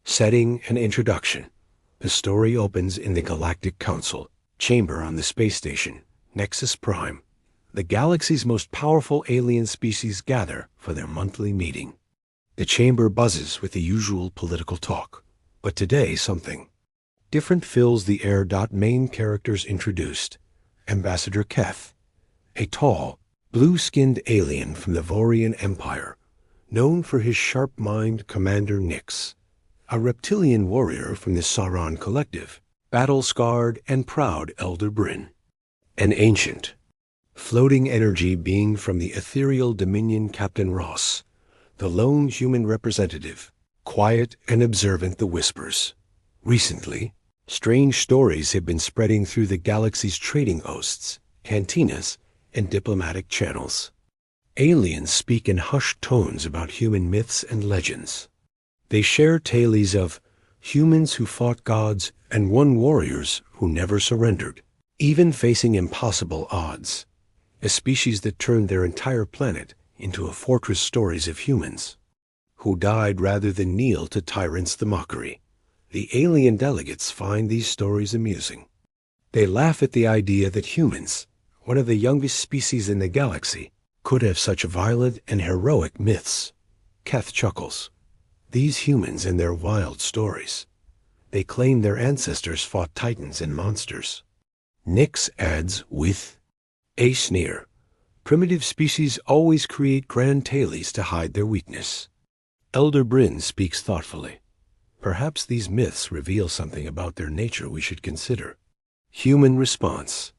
Setting and introduction. The story opens in the Galactic Council chamber on the space station, Nexus Prime. The galaxy's most powerful alien species gather for their monthly meeting. The chamber buzzes with the usual political talk, but today something different fills the air. Main characters introduced. Ambassador Keth, a tall, blue-skinned alien from the Vorian Empire, known for his sharp mind. Commander Nix, a reptilian warrior from the Sauron Collective, battle-scarred and proud Elder Bryn, an ancient, floating energy being from the ethereal dominion. Captain Ross, the lone human representative, quiet and observant. The whispers. Recently, strange stories have been spreading through the galaxy's trading posts, cantinas, and diplomatic channels. Aliens speak in hushed tones about human myths and legends. They share tales of humans who fought gods and won warriors who never surrendered, even facing impossible odds. A species that turned their entire planet into a fortress. Stories of humans who died rather than kneel to tyrants. The mockery. The alien delegates find these stories amusing. They laugh at the idea that humans, one of the youngest species in the galaxy, could have such violent and heroic myths. Keth chuckles. These humans and their wild stories. They claim their ancestors fought titans and monsters. Nix adds with a sneer. Primitive species always create grand tales to hide their weakness. Elder Bryn speaks thoughtfully. Perhaps these myths reveal something about their nature we should consider. Human response.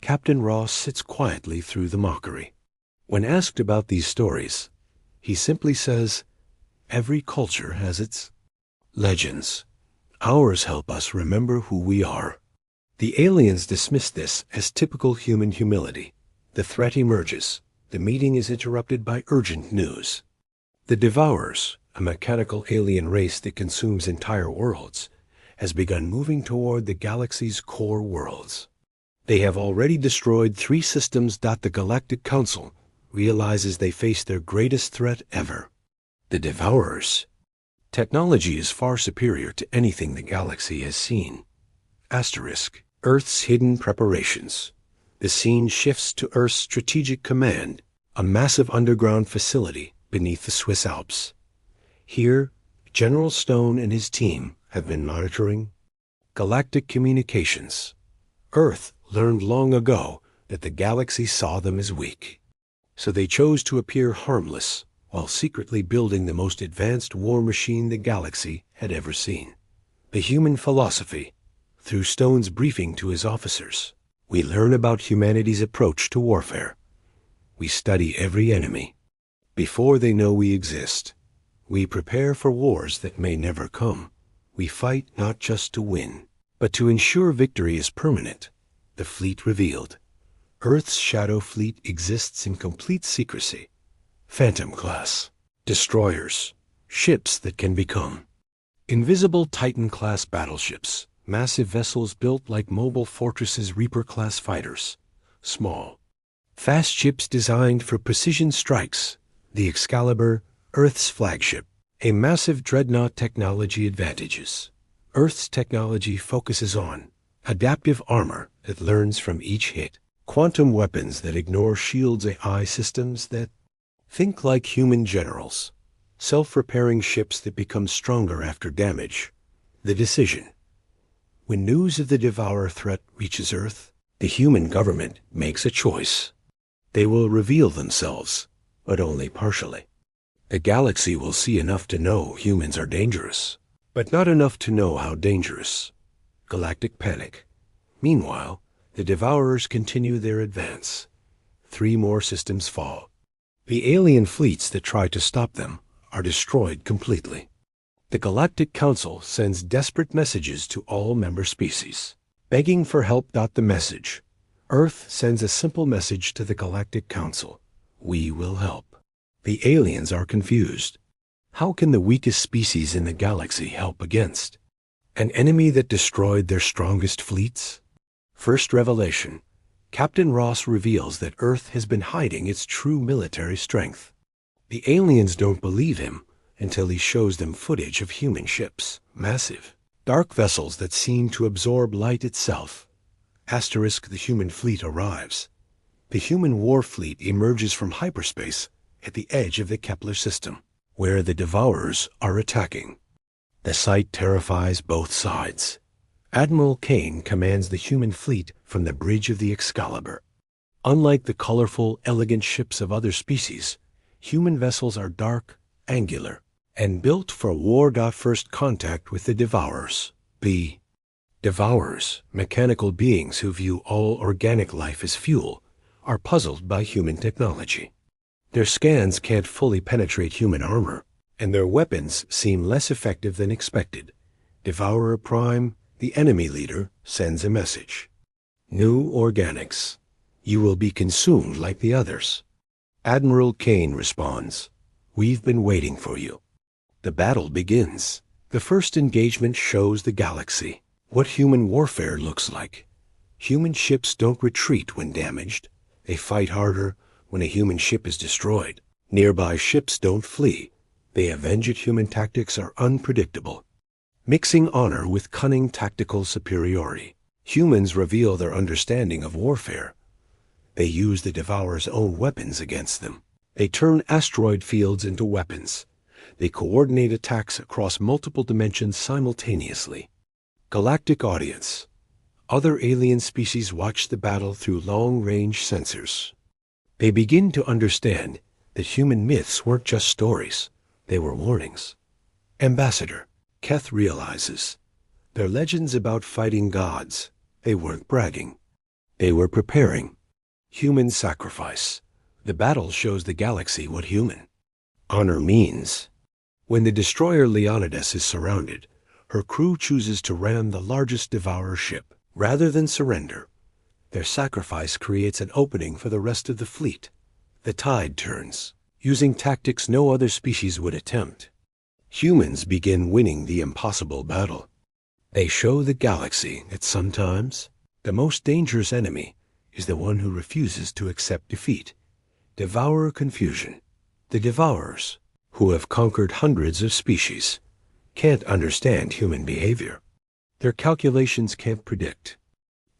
Captain Ross sits quietly through the mockery. When asked about these stories, he simply says, "Every culture has its legends. Ours help us remember who we are." The aliens dismiss this as typical human humility. The threat emerges. The meeting is interrupted by urgent news. The Devourers, a mechanical alien race that consumes entire worlds, has begun moving toward the galaxy's core worlds. They have already destroyed 3 systems. The Galactic Council realizes they face their greatest threat ever. The Devourers. Technology is far superior to anything the galaxy has seen. Asterisk. Earth's hidden preparations. The scene shifts to Earth's Strategic Command, a massive underground facility beneath the Swiss Alps. Here, General Stone and his team have been monitoring galactic communications. Earth learned long ago that the galaxy saw them as weak, so they chose to appear harmless while secretly building the most advanced war machine the galaxy had ever seen. The human philosophy. Through Stone's briefing to his officers, we learn about humanity's approach to warfare. We study every enemy. Before they know we exist, we prepare for wars that may never come. We fight not just to win, but to ensure victory is permanent. The fleet revealed. Earth's Shadow Fleet exists in complete secrecy. Phantom class. Destroyers. Ships that can become invisible Titan-class battleships. Massive vessels built like mobile fortresses. Reaper-class fighters. Small, fast ships designed for precision strikes. The Excalibur, Earth's flagship. A massive dreadnought. Technology advantages. Earth's technology focuses on adaptive armor that learns from each hit. Quantum weapons that ignore shields. AI systems that think like human generals. Self-repairing ships that become stronger after damage. The decision. When news of the Devourer threat reaches Earth, the human government makes a choice. They will reveal themselves, but only partially. The galaxy will see enough to know humans are dangerous, but not enough to know how dangerous. Galactic panic. Meanwhile, the Devourers continue their advance. 3 more systems fall. The alien fleets that try to stop them are destroyed completely. The Galactic Council sends desperate messages to all member species, begging for help. The message. Earth sends a simple message to the Galactic Council. We will help. The aliens are confused. How can the weakest species in the galaxy help against an enemy that destroyed their strongest fleets? First revelation. Captain Ross reveals that Earth has been hiding its true military strength. The aliens don't believe him until he shows them footage of human ships, massive, dark vessels that seem to absorb light itself. Asterisk, the human fleet arrives. The human war fleet emerges from hyperspace at the edge of the Kepler system, where the Devourers are attacking. The sight terrifies both sides. Admiral Kane commands the human fleet from the bridge of the Excalibur. Unlike the colorful, elegant ships of other species, human vessels are dark, angular, and built for war. First contact with the Devourers. The Devourers, mechanical beings who view all organic life as fuel, are puzzled by human technology. Their scans can't fully penetrate human armor, and their weapons seem less effective than expected. Devourer Prime, the enemy leader, sends a message. New organics. You will be consumed like the others. Admiral Kane responds, "We've been waiting for you." The battle begins. The first engagement shows the galaxy, what human warfare looks like. Human ships don't retreat when damaged. They fight harder when a human ship is destroyed. Nearby ships don't flee. They avenge it. Human tactics are unpredictable, mixing honor with cunning tactical superiority. Humans reveal their understanding of warfare. They use the Devourer's own weapons against them. They turn asteroid fields into weapons. They coordinate attacks across multiple dimensions simultaneously. Galactic audience. Other alien species watch the battle through long-range sensors. They begin to understand that human myths weren't just stories. They were warnings. Ambassador. Keth realizes. They're legends about fighting gods. They weren't bragging. They were preparing. Human sacrifice. The battle shows the galaxy what human honor means. When the destroyer Leonidas is surrounded, her crew chooses to ram the largest Devourer ship, rather than surrender. Their sacrifice creates an opening for the rest of the fleet. The tide turns, using tactics no other species would attempt. Humans begin winning the impossible battle. They show the galaxy that sometimes the most dangerous enemy is the one who refuses to accept defeat. Devourer confusion. The Devourers, who have conquered hundreds of species, can't understand human behavior. Their calculations can't predict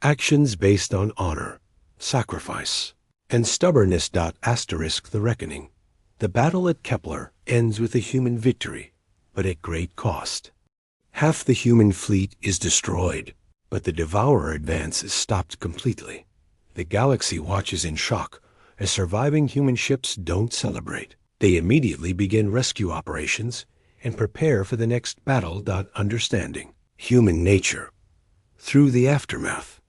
actions based on honor, sacrifice, and stubbornness. Asterisk, the reckoning. The battle at Kepler ends with a human victory, but at great cost. Half the human fleet is destroyed, but the Devourer advance is stopped completely. The galaxy watches in shock as surviving human ships don't celebrate. They immediately begin rescue operations and prepare for the next battle. Understanding human nature. Through the aftermath,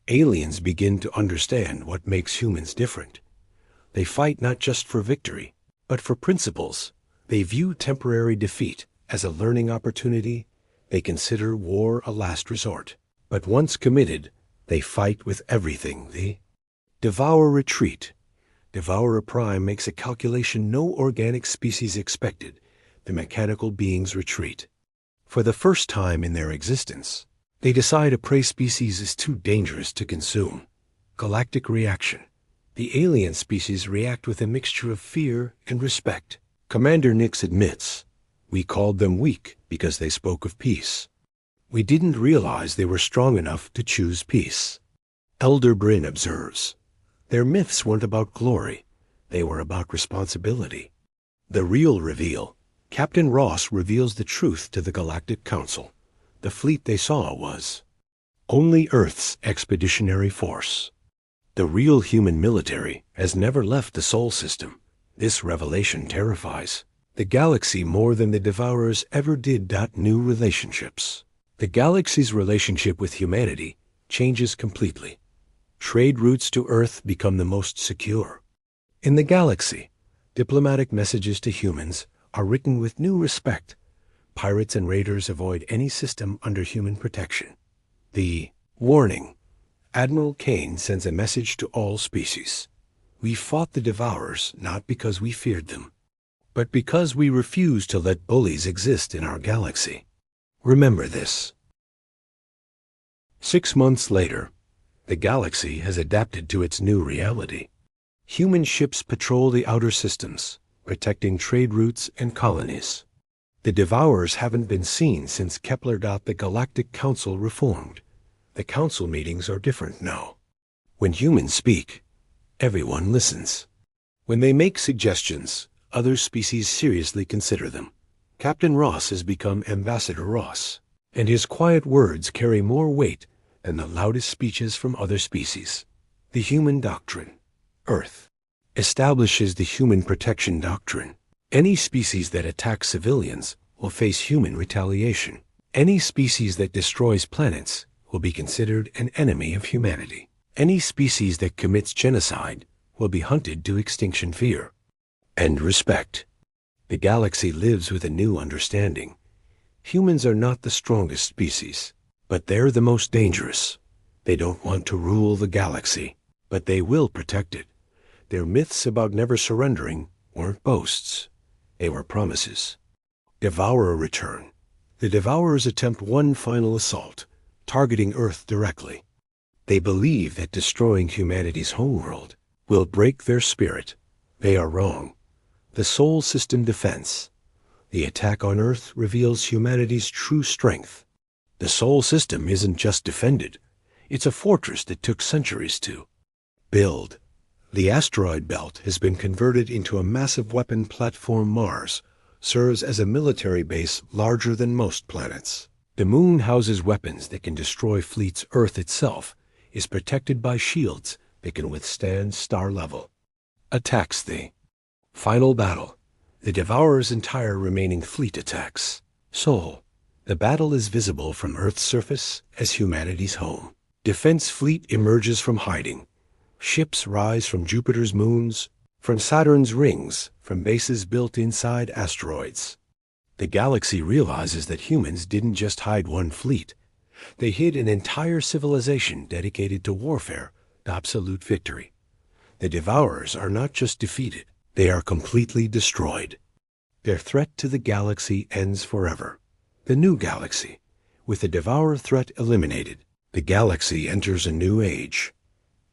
aliens begin to understand what makes humans different. They fight not just for victory, but for principles. They view temporary defeat as a learning opportunity. They consider war a last resort. But once committed, they fight with everything. The Devourer retreat. Devourer Prime makes a calculation no organic species expected. The mechanical beings retreat. For the first time in their existence, they decide a prey species is too dangerous to consume. Galactic reaction. The alien species react with a mixture of fear and respect. Commander Nix admits, "We called them weak because they spoke of peace. We didn't realize they were strong enough to choose peace." Elder Bryn observes, "Their myths weren't about glory. They were about responsibility." The real reveal. Captain Ross reveals the truth to the Galactic Council. The fleet they saw was only Earth's expeditionary force. The real human military has never left the Sol system. This revelation terrifies the galaxy more than the Devourers ever did. New relationships. The galaxy's relationship with humanity changes completely. Trade routes to Earth become the most secure. In the galaxy, diplomatic messages to humans are written with new respect. Pirates and raiders avoid any system under human protection. The warning. Admiral Kane sends a message to all species. We fought the Devourers not because we feared them, but because we refused to let bullies exist in our galaxy. Remember this. 6 months later, the galaxy has adapted to its new reality. Human ships patrol the outer systems, protecting trade routes and colonies. The Devourers haven't been seen since Kepler. The Galactic Council reformed. The council meetings are different now. When humans speak, everyone listens. When they make suggestions, other species seriously consider them. Captain Ross has become Ambassador Ross, and his quiet words carry more weight than the loudest speeches from other species. The Human Doctrine. Earth establishes the Human Protection Doctrine. Any species that attacks civilians will face human retaliation. Any species that destroys planets will be considered an enemy of humanity. Any species that commits genocide will be hunted to extinction. Fear and respect. The galaxy lives with a new understanding. Humans are not the strongest species, but they're the most dangerous. They don't want to rule the galaxy, but they will protect it. Their myths about never surrendering weren't boasts. They were promises. Devourer return. The Devourers attempt one final assault, targeting Earth directly. They believe that destroying humanity's homeworld will break their spirit. They are wrong. The Sol System defense. The attack on Earth reveals humanity's true strength. The Sol System isn't just defended. It's a fortress that took centuries to build. The asteroid belt has been converted into a massive weapon platform. Mars serves as a military base larger than most planets. The moon houses weapons that can destroy fleets. Earth itself is protected by shields that can withstand star-level attacks. The final battle. The Devourer's entire remaining fleet attacks Sol. The battle is visible from Earth's surface as humanity's home. Defense fleet emerges from hiding. Ships rise from Jupiter's moons, from Saturn's rings, from bases built inside asteroids. The galaxy realizes that humans didn't just hide one fleet. They hid an entire civilization dedicated to warfare, to absolute victory. The Devourers are not just defeated, they are completely destroyed. Their threat to the galaxy ends forever. The new galaxy. With the Devourer threat eliminated, the galaxy enters a new age.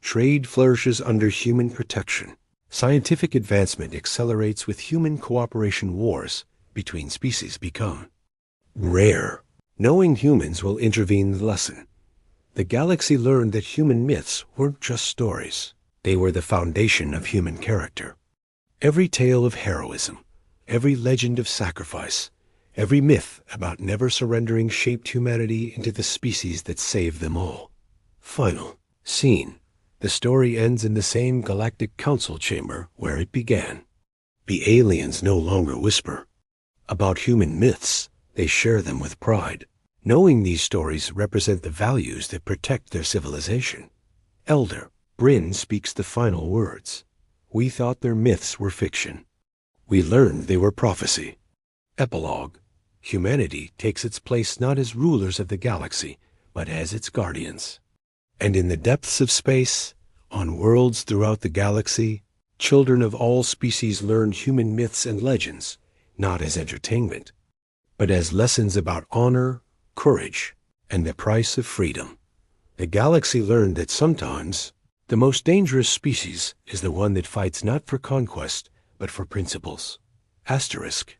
Trade flourishes under human protection. Scientific advancement accelerates with human cooperation. Wars between species become rare. Knowing humans will intervene. The lesson. The galaxy learned that human myths weren't just stories. They were the foundation of human character. Every tale of heroism, every legend of sacrifice, every myth about never surrendering shaped humanity into the species that saved them all. Final scene. The story ends in the same Galactic Council chamber where it began. The aliens no longer whisper about human myths. They share them with pride, knowing these stories represent the values that protect their civilization. Elder Bryn speaks the final words. We thought their myths were fiction. We learned they were prophecy. Epilogue. Humanity takes its place not as rulers of the galaxy, but as its guardians. And in the depths of space, on worlds throughout the galaxy, children of all species learn human myths and legends, not as entertainment, but as lessons about honor, courage, and the price of freedom. The galaxy learned that sometimes the most dangerous species is the one that fights not for conquest, but for principles. Asterisk.